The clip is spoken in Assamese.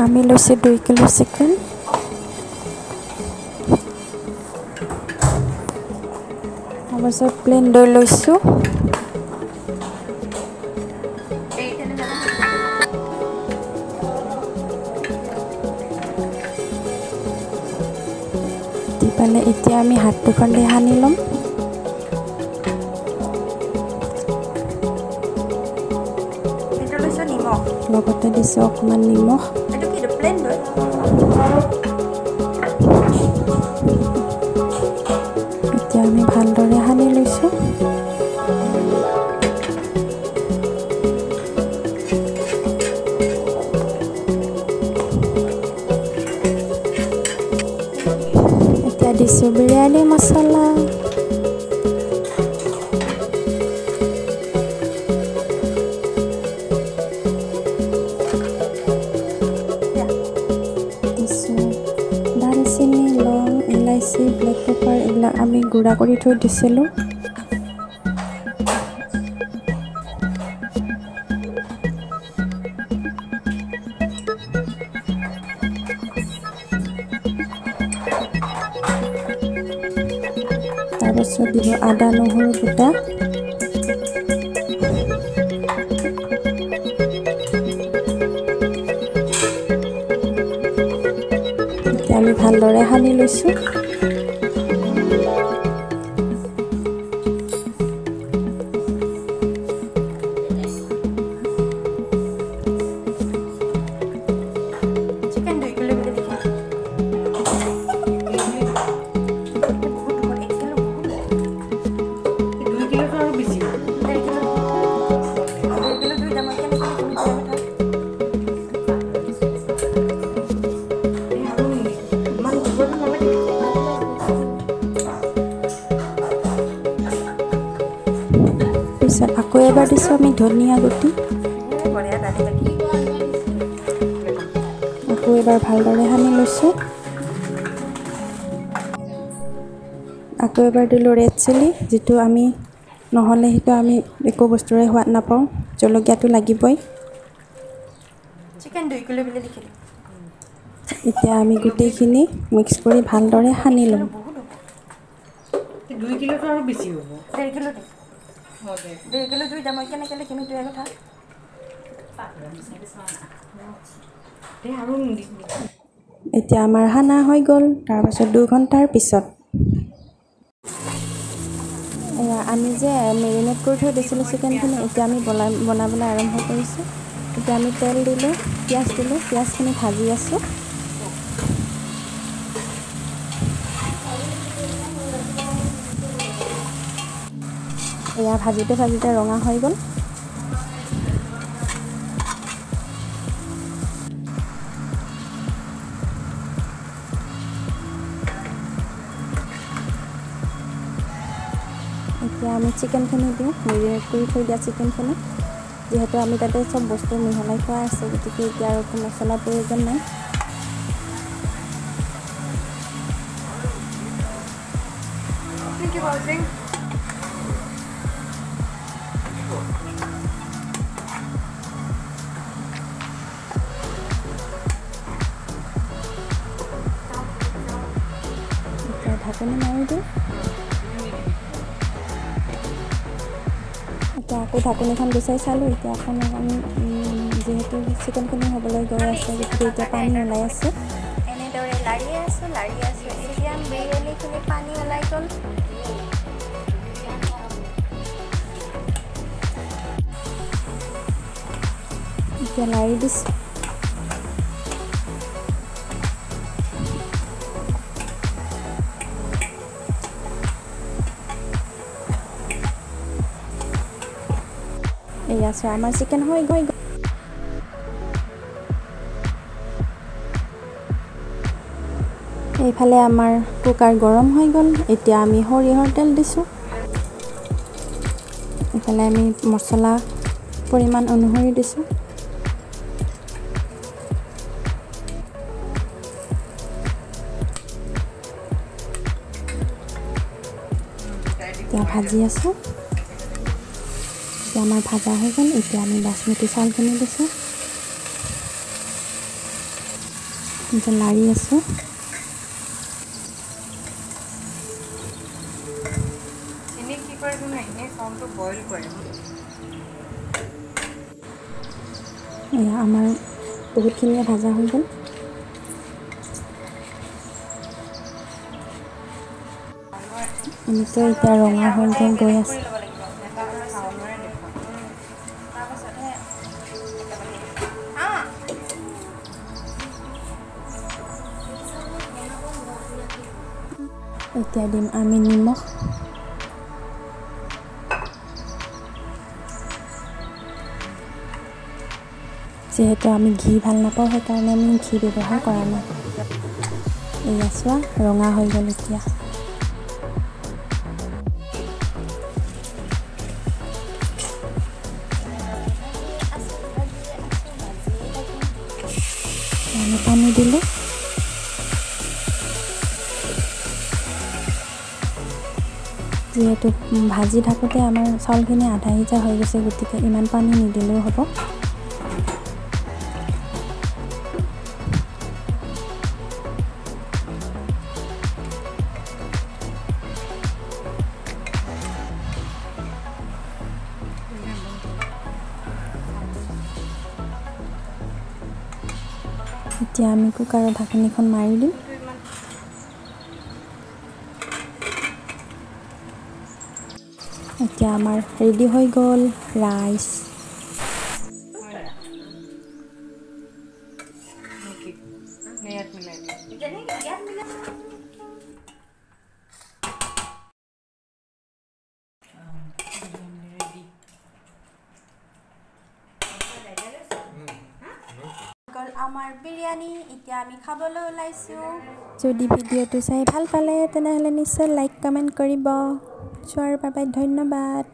আমি লৈছোঁ 2 কিলো চিকেন। তাৰপাছত প্লেন দৈ লৈছোঁ। দি পেলাই এতিয়া আমি হাত দুখন দি সানি ল'ম। লগতে দিছোঁ অকণমান নিমখ। এতিয়া আমি ভালদৰে সানি লৈছোঁ। এতিয়া দিছোঁ বিৰিয়ানী মছলা। দালচেনি, লং, ইলাচি, ব্লেক পেপাৰ এইবিলাক আমি গুড়া কৰি থৈ দিছিলোঁ। তাৰপাছত দিব আদা নহৰু গোটা। আমি ভালদৰে সানি লৈছোঁ। পিছত আকৌ এবাৰ দিছোঁ আমি ধনিয়া গুটি। আকৌ এবাৰ ভালদৰে সানি লৈছোঁ। আকৌ এবাৰ দিলোঁ ৰেড চিলি, যিটো আমি নহ'লে সেইটো আমি একো বস্তুৰে সোৱাদ নাপাওঁ, জলকীয়াটো লাগিবই। এতিয়া আমি গোটেইখিনি মিক্স কৰি ভালদৰে সানি ল'ম। 2 কিলোটো আৰু বেছি হ'ব। 1.5 কিলো দে। 1.5 কিলো দুই দাম কেনেকৈ লিখিম এইটোৱে কথা। এতিয়া আমাৰ সানা হৈ গ'ল। তাৰপাছত 2 ঘণ্টাৰ পিছত আমি যে মেৰিনেট কৰি থৈ দিছিলোঁ চিকেনখিনি, এতিয়া আমি বনাবলৈ আৰম্ভ কৰিছোঁ। এতিয়া আমি তেল দিলোঁ, পিঁয়াজ দিলোঁ, পিঁয়াজখিনি ভাজি আছোঁ। এয়া ভাজোঁতে ভাজোঁতে ৰঙা হৈ গ'ল। এতিয়া আমি চিকেনখিনি দিওঁ, মেৰিনেট কৰি থৈ দিয়া চিকেনখিনি। যিহেতু আমি তাতে চব বস্তু মিহলাই থোৱা আছে, গতিকে এতিয়া আৰু একো মছলাৰ প্ৰয়োজন নাই। এতিয়া ঢাকনি মাৰি দিওঁ। এতিয়া আকৌ ঢাকনিখন গুচাই চালোঁ। এতিয়া আকৌ আমি যিহেতু চিকেনখিনি হ'বলৈ গৈ আছে, গতিকে এতিয়া পানী ওলাই আছে। এনেদৰে লাৰি আছোঁ। এতিয়া বিৰিয়ানীখিনি পানী ওলাই গ'ল। এতিয়া লাৰি দিছোঁ। এয়া চোৱা, আমাৰ চিকেন হৈ গ'ল। এইফালে আমাৰ কুকাৰ গৰম হৈ গ'ল। এতিয়া আমি সৰিয়হৰ তেল দিছোঁ। এইফালে আমি মছলা পৰিমাণ অনুসৰি দিছোঁ। এতিয়া ভাজি আছোঁ। এতিয়া আমাৰ ভাজা হৈ গ'ল। এতিয়া আমি বাচমতি চাউলখিনি দিছোঁ। এতিয়া লাৰি আছোঁ। এয়া আমাৰ বহুতখিনিয়ে ভাজা হৈ গ'ল। এনেকৈ এতিয়া ৰঙা হৈ গৈ আছে। এতিয়া দিম আমি নিমখ। যিহেতু আমি ঘি ভাল নাপাওঁ সেইকাৰণে আমি ঘি ব্যৱহাৰ কৰা নাই। এয়া চোৱা ৰঙা হৈ গ'ল এতিয়া। আমি পানী দিলোঁ। যিহেতু ভাজি থাকোঁতে আমাৰ চাউলখিনি আধা সিজা হৈ গৈছে, গতিকে ইমান পানী নিদিলেও হ'ব। এতিয়া আমি কুকাৰৰ ঢাকনিখন মাৰি দিম। এতিয়া আমাৰ ৰেডি হৈ গ'ল ৰাইচ। আমাৰ বিৰিয়ানী এতিয়া আমি খাবলৈ ওলাইছোঁ। যদি ভিডিঅ'টো চাই ভাল পালে তেনেহ'লে নিশ্চয় লাইক কমেণ্ট কৰিব। চোৱাৰ বাবে ধন্যবাদ।